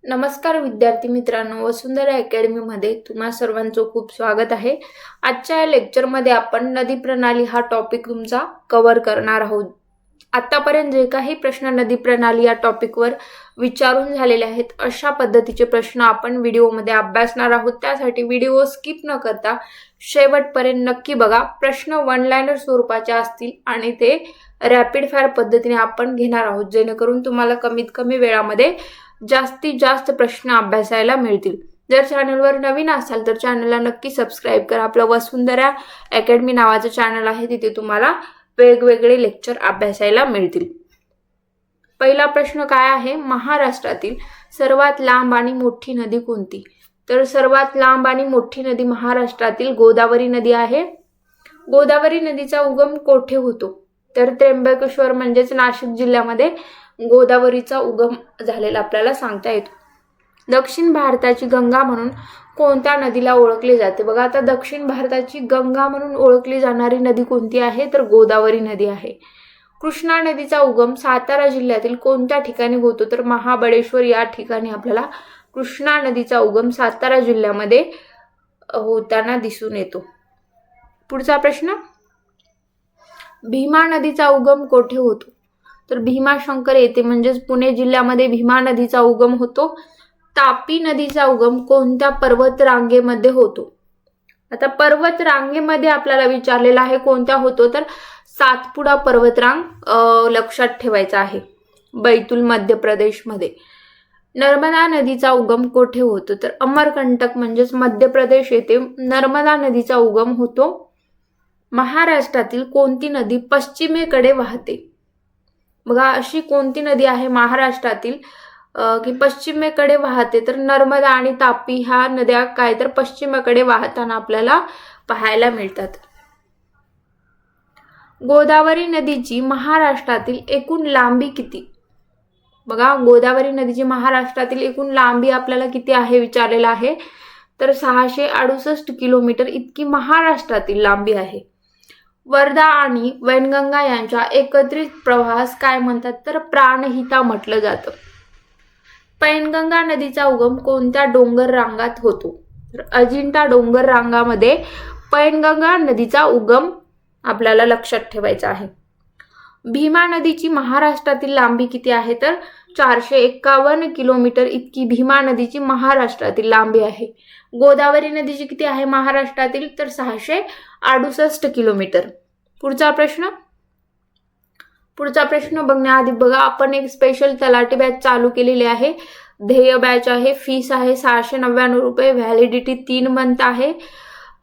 नमस्कार विद्यार्थी मित्रांनो, वसुंधरा अकॅडमीमध्ये तुम्हा सर्वांचं खूप स्वागत आहे। आजच्या या लेक्चरमध्ये आपण नदी प्रणाली हा टॉपिक तुमचा कव्हर करणार आहोत। आतापर्यंत जे काही प्रश्न नदी प्रणाली या टॉपिकवर विचारून झालेले आहेत अशा पद्धतीचे प्रश्न आपण व्हिडिओमध्ये अभ्यासणार आहोत। त्यासाठी व्हिडिओ स्किप न करता शेवटपर्यंत नक्की बघा। प्रश्न वन लाइनर स्वरूपाचे असतील आणि ते रॅपिड फायर पद्धतीने आपण घेणार आहोत, जेणेकरून तुम्हाला कमीत कमी वेळामध्ये जास्तीत जास्त प्रश्न अभ्यासायला मिळतील। जर चॅनलवर नवीन असाल तर चॅनलला नक्की सबस्क्राइब करा। आपलं वसुंधरा अकॅडमी नावाचं चॅनल आहे, तिथे तुम्हाला वेगवेगळे लेक्चर अभ्यासायला मिळतील। पहिला प्रश्न काय आहे, महाराष्ट्रातील सर्वात लांब आणि मोठी नदी कोणती? तर सर्वात लांब आणि मोठी नदी महाराष्ट्रातील गोदावरी नदी आहे। गोदावरी नदीचा उगम कोठे होतो? तर त्र्यंबकेश्वर म्हणजेच नाशिक जिल्ह्यामध्ये गोदावरीचा उगम झालेला आपल्याला सांगता येतो। दक्षिण भारताची गंगा म्हणून कोणत्या नदीला ओळखले जाते? बघा, आता दक्षिण भारताची गंगा म्हणून ओळखली जाणारी नदी कोणती आहे? तर गोदावरी नदी आहे। कृष्णा नदीचा उगम सातारा जिल्ह्यातील कोणत्या ठिकाणी होतो? तर महाबळेश्वर या ठिकाणी आपल्याला कृष्णा नदीचा उगम सातारा जिल्ह्यामध्ये होताना दिसून येतो। पुढचा प्रश्न, भीमा नदीचा उगम कोठे होतो? तर भीमाशंकर येथे म्हणजेच पुणे जिल्ह्यामध्ये भीमा नदीचा उगम होतो। तापी नदीचा उगम कोणत्या पर्वत रांगेमध्ये होतो? आता पर्वत रांगेमध्ये आपल्याला विचारलेला आहे कोणत्या होतो? तर सातपुडा पर्वतरांग लक्षात ठेवायचा आहे, बैतूल मध्य प्रदेश मध्ये। नर्मदा नदीचा उगम कोठे होतो? तर अमरकंटक म्हणजेच मध्य प्रदेश येथे नर्मदा नदीचा उगम होतो। महाराष्ट्रातील कोणती नदी पश्चिमेकडे वाहते? बघा, अशी कोणती नदी आहे महाराष्ट्रातील की पश्चिमेकडे वाहते? तर नर्मदा आणि तापी ह्या नद्या काय तर पश्चिमेकडे वाहताना आपल्याला पाहायला मिळतात। गोदावरी नदीची महाराष्ट्रातील एकूण लांबी किती? बघा, गोदावरी नदीची महाराष्ट्रातील एकूण लांबी आपल्याला किती आहे विचारलेला आहे। तर 668 किलोमीटर इतकी महाराष्ट्रातील लांबी आहे। वर्धा आणि वैनगंगा यांच्या एकत्रित प्रवाहास काय म्हणतात? तर प्राणहिता म्हटलं जातं। पैनगंगा नदीचा उगम कोणत्या डोंगर रांगात होतो? तर अजिंठा डोंगर रांगामध्ये पैनगंगा नदीचा उगम आपल्याला लक्षात ठेवायचा आहे। भीमा नदीची महाराष्ट्रातील लांबी किती आहे? तर 451 किलोमीटर इतकी भीमा नदीची महाराष्ट्रातील लांबी आहे। गोदावरी नदीची किती आहे महाराष्ट्रातील? तर 668 किलोमीटर। पुढचा प्रश्न बघण्याआधी बघा, आपण एक स्पेशल तलाठी बॅच चालू केलेली आहे। ध्येय बॅच आहे, फीस आहे 699 रुपये, व्हॅलिडिटी 3 मंथ आहे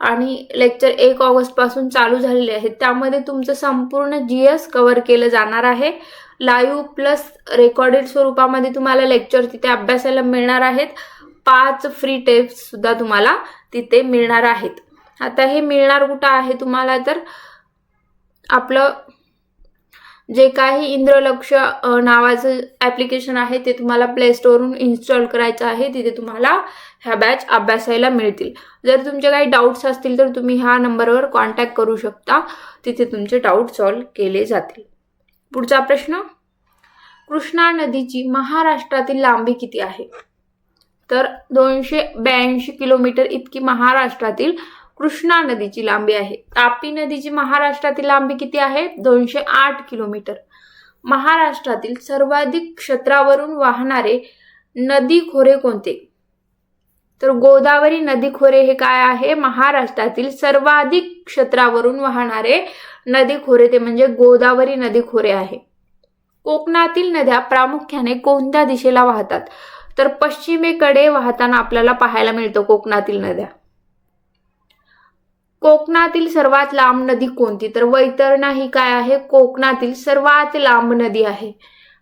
आणि लेक्चर 1 ऑगस्ट पासून चालू झालेले आहेत। त्यामध्ये तुमचं संपूर्ण जीएस कव्हर केलं जाणार आहे। लाईव्ह प्लस रेकॉर्डेड स्वरूपामध्ये तुम्हाला लेक्चर तिथे अभ्यासायला मिळणार आहेत। 5 फ्री टेस्ट सुद्धा तुम्हाला तिथे मिळणार आहेत। आता हे मिळणार कुठं आहे तुम्हाला? तर आपलं जे काही इंद्रलक्ष नावाचं ॲप्लिकेशन आहे ते तुम्हाला प्ले स्टोअरवरून इन्स्टॉल करायचं आहे। तिथे तुम्हाला ह्या बॅच अभ्यासायला मिळतील। जर तुमचे काही डाऊट्स असतील तर तुम्ही ह्या नंबरवर कॉन्टॅक्ट करू शकता, तिथे तुमचे डाऊट सॉल्व्ह केले जातील। पुढचा प्रश्न, कृष्णा नदीची महाराष्ट्रातील लांबी किती आहे? तर 282 किलोमीटर इतकी महाराष्ट्रातील कृष्णा नदीची लांबी आहे। तापी नदीची महाराष्ट्रातील लांबी किती आहे? 208 किलोमीटर। महाराष्ट्रातील सर्वाधिक क्षेत्रावरून वाहणारे नदी खोरे कोणते? तर गोदावरी नदी खोरे हे काय आहे? महाराष्ट्रातील सर्वाधिक क्षेत्रावरून वाहणारे नदी खोरे ते म्हणजे गोदावरी नदी खोरे आहे। कोकणातील नद्या प्रामुख्याने कोणत्या दिशेला वाहतात? तर पश्चिमेकडे वाहताना आपल्याला पाहायला मिळतं कोकणातील नद्या। कोकणातील सर्वात लांब नदी कोणती? तर वैतरणा ही काय आहे? कोकणातील सर्वात लांब नदी आहे।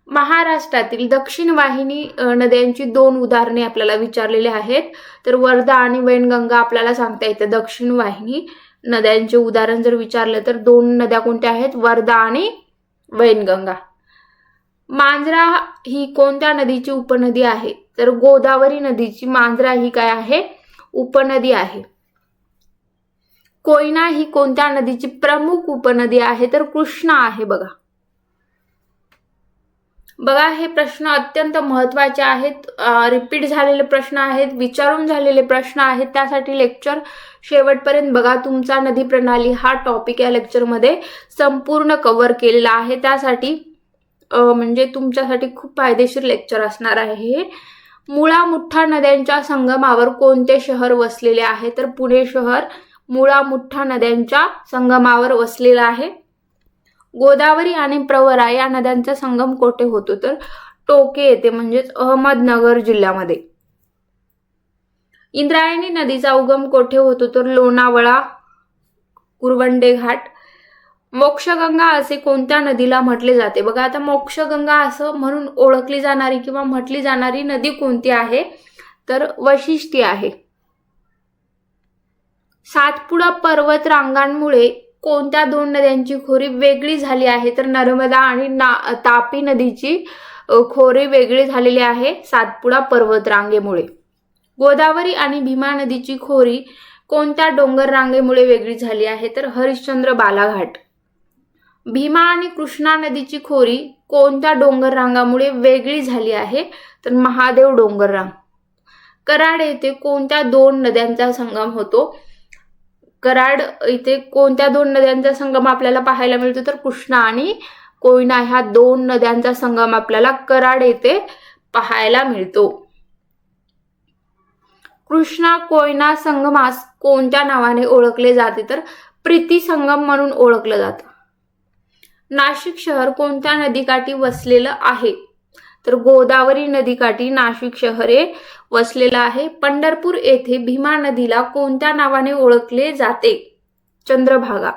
महाराष्ट्रातील दक्षिण वाहिनी नद्यांची 2 उदाहरणे आपल्याला विचारलेली आहेत। तर वर्धा आणि वैनगंगा आपल्याला सांगता येतं। दक्षिण वाहिनी नद्यांचे उदाहरण जर विचारलं तर 2 नद्या कोणत्या आहेत? वर्धा आणि वैनगंगा। मांजरा ही कोणत्या नदीची उपनदी आहे? तर गोदावरी नदीची मांजरा ही काय आहे? उपनदी आहे। कोयना ही कोणत्या नदीची प्रमुख उपनदी आहे? तर कृष्णा आहे। बघा, बघा, हे प्रश्न अत्यंत महत्त्वाचे आहेत, रिपीट झालेले प्रश्न आहेत, विचारून झालेले प्रश्न आहेत. त्यासाठी लेक्चर शेवटपर्यंत बघा. तुमचा नदी प्रणाली हा टॉपिक या लेक्चरमध्ये संपूर्ण कव्हर केलेला आहे. त्यासाठी म्हणजे तुमच्यासाठी खूप फायदेशीर लेक्चर असणार आहे हे. मुळा मुठ्ठा नद्यांच्या संगमावर कोणते शहर वसलेले आहे? तर पुणे शहर मुळा मुठ्ठा नद्यांच्या संगमावर वसलेलं आहे. गोदावरी आणि प्रवरा या नद्यांचा संगम कोठे होतो? तर टोके येथे, म्हणजेच अहमदनगर जिल्ह्यामध्ये. इंद्रायणी नदीचा उगम कोठे होतो? तर लोणावळा, कुरवंडे घाट. मोक्षगंगा असे कोणत्या नदीला म्हटले जाते? बघा, आता मोक्षगंगा असं म्हणून ओळखली जाणारी किंवा म्हटली जाणारी नदी कोणती आहे? तर वशिष्ठी आहे. सातपुडा पर्वत रांगांमुळे कोणत्या दोन नद्यांची खोरी वेगळी झाली आहे? तर नर्मदा आणि तापी नदीची खोरी वेगळी झालेली आहे सातपुडा पर्वत रांगेमुळे. गोदावरी आणि भीमा नदीची खोरी कोणत्या डोंगर रांगेमुळे वेगळी झाली आहे? तर हरिश्चंद्र बालाघाट. भीमा आणि कृष्णा नदीची खोरी कोणत्या डोंगर रांगामुळे वेगळी झाली आहे? तर महादेव डोंगर रांग. कराड येथे कोणत्या दोन नद्यांचा संगम होतो? कराड इथे कोणत्या दोन नद्यांचा संगम आपल्याला पाहायला मिळतो? तर कृष्णा आणि कोयना ह्या दोन नद्यांचा संगम आपल्याला कराड येथे पाहायला मिळतो. कृष्णा कोयना संगमास कोणत्या नावाने ओळखले जाते? तर प्रीती संगम म्हणून ओळखलं जातं. नाशिक शहर कोणत्या नदीकाठी वसलेलं आहे? तर गोदावरी नदीकाठी नाशिक शहर हे वसलेलं आहे. पंढरपूर येथे भीमा नदीला कोणत्या नावाने ओळखले जाते? चंद्रभागा.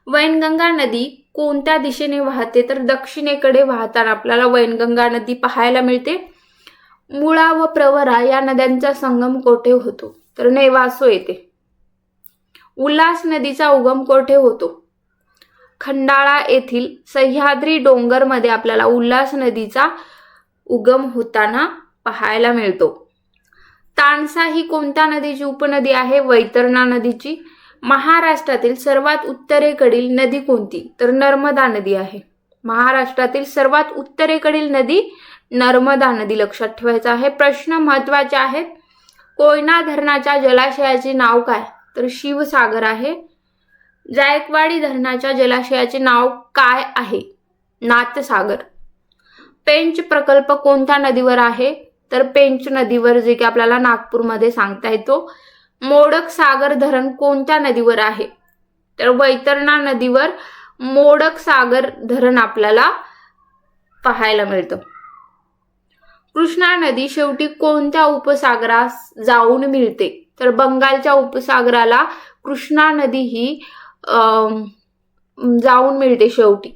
वैनगंगा नदी कोणत्या दिशेने वाहते? तर दक्षिणेकडे वाहताना आपल्याला वैनगंगा नदी पाहायला मिळते. मुळा व प्रवरा या नद्यांचा संगम कोठे होतो? तर नेवासो येथे. उल्हास नदीचा उगम कोठे होतो? खंडाळा येथील सह्याद्री डोंगरमध्ये आपल्याला उल्हास नदीचा उगम होताना पाहायला मिळतो. तानसा ही कोणत्या नदीची उपनदी आहे? वैतरणा नदीची. महाराष्ट्रातील सर्वात उत्तरेकडील नदी कोणती? तर नर्मदा नदी आहे. महाराष्ट्रातील सर्वात उत्तरेकडील नदी नर्मदा नदी लक्षात ठेवायचं आहे. प्रश्न महत्त्वाचे आहेत. कोयना धरणाच्या जलाशयाचे नाव काय? तर शिवसागर आहे. जायकवाडी धरणाच्या जलाशयाचे नाव काय आहे? नाथसागर. पेंच प्रकल्प कोणत्या नदीवर आहे? तर पेंच नदीवर, जे की आपल्याला नागपूरमध्ये सांगता येतो. मोडक सागर धरण कोणत्या नदीवर आहे? तर वैतरणा नदीवर मोडक सागर धरण आपल्याला पाहायला मिळतं. कृष्णा नदी शेवटी कोणत्या उपसागरास जाऊन मिळते? तर बंगालच्या उपसागराला कृष्णा नदी ही जाऊन मिळते शेवटी.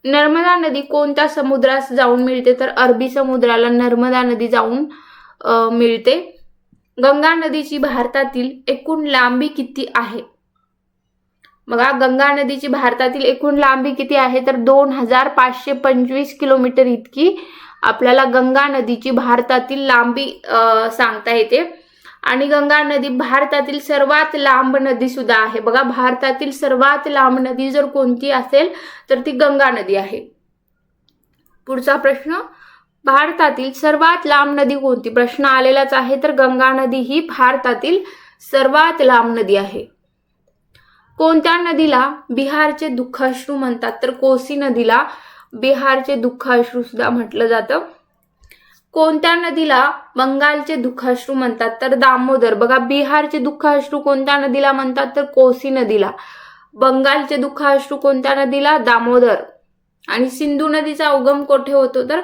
नर्मदा नदी कोणत्या समुद्रास जाऊन मिळते? तर अरबी समुद्राला नर्मदा नदी जाऊन मिळते. गंगा नदीची भारतातील एकूण लांबी किती आहे? बघा, गंगा नदीची भारतातील एकूण लांबी किती आहे? तर 2525 किलोमीटर इतकी आपल्याला गंगा नदीची भारतातील लांबी सांगता येते. आणि गंगा नदी भारतातील सर्वात लांब नदी सुद्धा आहे. बघा, भारतातील सर्वात लांब नदी जर कोणती असेल तर ती गंगा नदी आहे. पुढचा प्रश्न, भारतातील सर्वात लांब नदी कोणती? प्रश्न आलेलाच आहे. तर गंगा नदी ही भारतातील सर्वात लांब नदी आहे. कोणत्या नदीला बिहारचे दुःखाश्रू म्हणतात? तर कोसी नदीला बिहारचे दुःखाश्रू सुद्धा म्हटलं जातं. कोणत्या नदीला बंगालचे दुःखाश्रू म्हणतात? तर दामोदर. बघा, बिहारचे दुःखाश्रू कोणत्या नदीला म्हणतात? तर कोसी नदीला. बंगालचे दुःखाश्रू कोणत्या नदीला? दामोदर. आणि सिंधू नदीचा उगम कोठे होतो? तर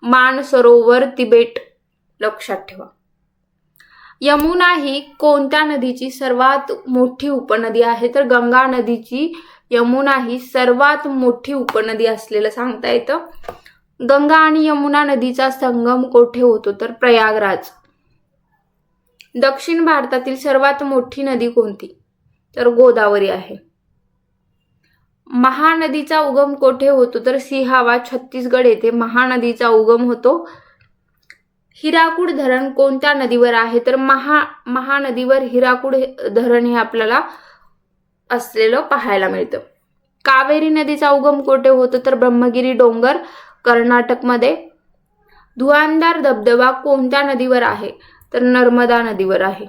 मानसरोवर, तिबेट. लक्षात ठेवा. यमुना ही कोणत्या नदीची सर्वात मोठी उपनदी आहे? तर गंगा नदीची यमुना ही सर्वात मोठी उपनदी असलेलं सांगता येतं. गंगा आणि यमुना नदीचा संगम कोठे होतो? तर प्रयागराज. दक्षिण भारतातील सर्वात मोठी नदी कोणती? तर गोदावरी आहे. महानदीचा उगम कोठे होतो? तर सिहावा, छत्तीसगड येथे महानदीचा उगम होतो. हिराकूड धरण कोणत्या नदीवर आहे? तर महानदीवर हिराकूड धरण हे आपल्याला असलेलं पाहायला मिळतं. कावेरी नदीचा उगम कोठे होतो? तर ब्रह्मगिरी डोंगर कर्नाटकमध्ये. धुआंधार धबधबा कोणत्या नदीवर आहे तर नर्मदा नदीवर आहे.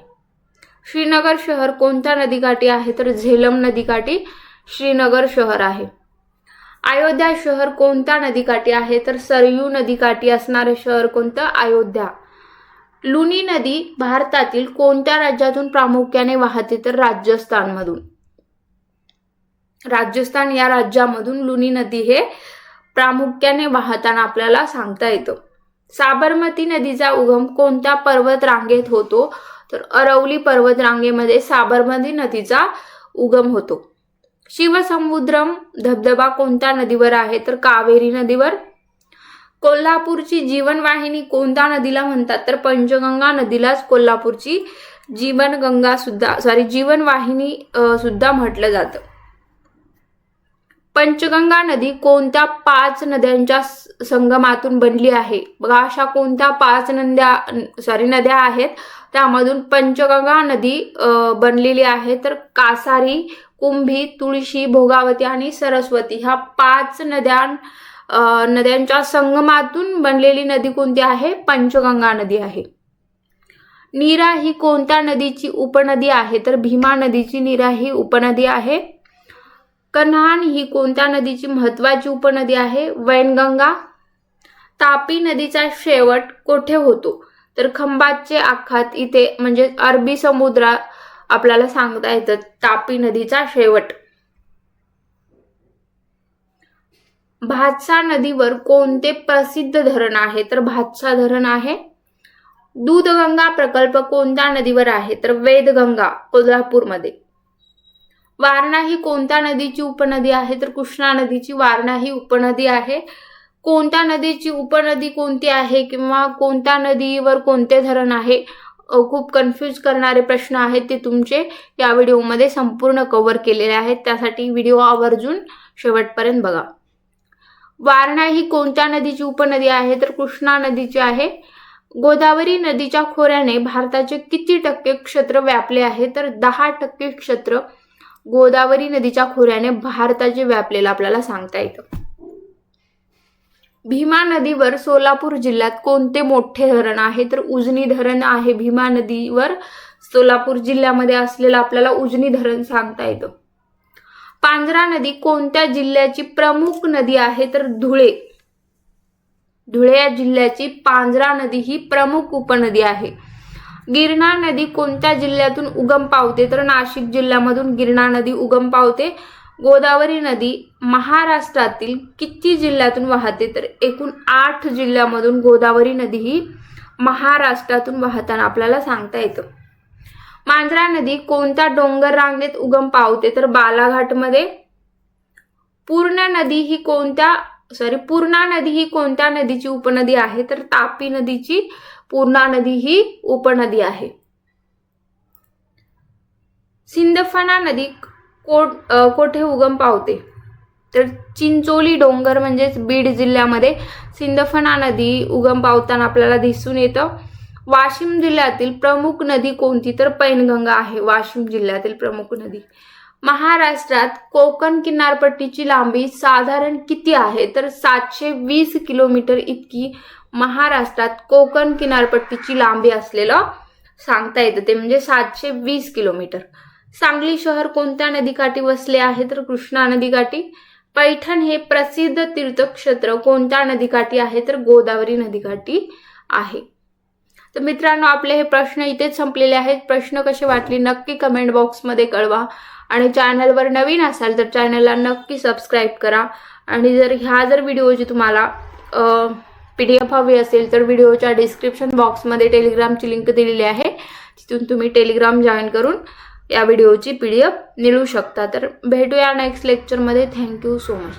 श्रीनगर शहर कोणत्या नदीकाठी आहे तर झेलम नदीकाठी श्रीनगर शहर आहे. अयोध्या शहर कोणत्या नदीकाठी आहे तर सरयू नदीकाठी असणारे शहर कोणतं अयोध्या. लुनी नदी भारतातील कोणत्या राज्यातून प्रामुख्याने वाहते तर राजस्थानमधून. राजस्थान या राज्यामधून लुनी नदी हे प्रामुख्याने वाहताना आपल्याला सांगता येतं. साबरमती नदीचा उगम कोणत्या पर्वत रांगेत होतो तर अरवली पर्वत रांगेमध्ये साबरमती नदीचा उगम होतो. शिवसमुद्रम धबधबा कोणत्या नदीवर आहे तर कावेरी नदीवर. कोल्हापूरची जीवनवाहिनी कोणत्या नदीला म्हणतात तर पंचगंगा नदीलाच कोल्हापूरची जीवनवाहिनी सुद्धा म्हटलं जातं. पंचगंगा नदी कोणत्या 5 नद्यांच्या संगमातून बनली आहे. बघा अशा कोणत्या 5 नद्या आहेत त्यामधून पंचगंगा नदी बनलेली आहे तर कासारी, कुंभी, तुळशी, भोगावती आणि सरस्वती ह्या 5 नद्यांच्या संगमातून बनलेली नदी कोणती आहे पंचगंगा नदी आहे. नीरा ही कोणत्या नदीची उपनदी आहे तर भीमा नदीची नीरा ही उपनदी आहे. कन्हान ही कोणत्या नदीची महत्वाची उपनदी आहे वैनगंगा. तापी नदीचा शेवट कोठे होतो तर खंबातचे आखात इथे म्हणजे अरबी समुद्र आपल्याला सांगता येतं तापी नदीचा शेवट. भातसा नदीवर कोणते प्रसिद्ध धरण आहे तर भातसा धरण आहे. दूधगंगा प्रकल्प कोणत्या नदीवर आहे तर वेदगंगा कोल्हापूरमध्ये. वारणा ही कोणत्या नदीची उपनदी आहे तर कृष्णा नदीची वारणा ही उपनदी आहे. कोणत्या नदीची उपनदी कोणती आहे किंवा कोणत्या नदीवर कोणते धरण आहे खूप कन्फ्यूज करणारे प्रश्न आहेत ते तुमचे या व्हिडिओमध्ये संपूर्ण कव्हर केलेले आहेत. त्यासाठी व्हिडिओ आवर्जून शेवटपर्यंत बघा. वारणा ही कोणत्या नदीची उपनदी आहे तर कृष्णा नदीची आहे. गोदावरी नदीच्या खोऱ्याने भारताचे किती टक्के क्षेत्र व्यापले आहे तर 10% क्षेत्र गोदावरी नदीच्या खोऱ्याने भारताचे व्यापलेलं आपल्याला सांगता येतं. भीमा नदीवर सोलापूर जिल्ह्यात कोणते मोठे धरण आहे तर उजनी धरण आहे. भीमा नदीवर सोलापूर जिल्ह्यामध्ये असलेलं आपल्याला उजनी धरण सांगता येतं. पांझरा नदी कोणत्या जिल्ह्याची प्रमुख नदी आहे तर धुळे. धुळे या जिल्ह्याची पांझरा नदी ही प्रमुख उपनदी आहे. गिरणा नदी कोणत्या जिल्ह्यातून उगम पावते तर नाशिक जिल्ह्यामधून गिरणा नदी उगम पावते. गोदावरी नदी महाराष्ट्रातील किती जिल्ह्यातून वाहते तर एकूण 8 जिल्ह्यामधून गोदावरी नदी ही महाराष्ट्रातून वाहताना आपल्याला सांगता येतं. मांजरा नदी कोणत्या डोंगर रांगेत उगम पावते तर बालाघाटमध्ये. पूर्णा नदी ही कोणत्या नदीची उपनदी आहे तर तापी नदीची पूर्णा नदी ही उपनदी आहे. सिंदफणा नदी कोठे उगम पावते तर चिंचोली डोंगर म्हणजेच बीड जिल्ह्यामध्ये सिंदफणा नदी उगम पावताना आपल्याला दिसून येतं. वाशिम जिल्ह्यातील प्रमुख नदी कोणती तर पैनगंगा आहे वाशिम जिल्ह्यातील प्रमुख नदी. महाराष्ट्रात कोकण किनारपट्टीची लांबी साधारण किती आहे तर 720 किलोमीटर इतकी महाराष्ट्रात कोकण किनारपट्टीची लांबी असलेलं सांगता येतं ते म्हणजे 720 किलोमीटर. सांगली शहर कोणत्या नदीकाठी वसले आहे तर कृष्णा नदीकाठी. पैठण हे प्रसिद्ध तीर्थक्षेत्र कोणत्या नदीकाठी आहे तर गोदावरी नदीकाठी आहे. तर मित्रांनो आपले हे प्रश्न इथेच संपलेले आहेत. प्रश्न कसे वाटले नक्की कमेंट बॉक्समध्ये कळवा आणि चॅनलवर नवीन असाल तर चॅनलला नक्की सबस्क्राईब करा. आणि जर व्हिडिओची तुम्हाला PDF हवी असेल तर व्हिडिओच्या डिस्क्रिप्शन बॉक्समध्ये टेलिग्रामची लिंक दिलेली आहे. तिथून तुम्ही टेलिग्राम जॉईन करून या व्हिडिओची PDF मिळवू शकता. तर भेटूया नेक्स्ट लेक्चरमध्ये. Thank you so much.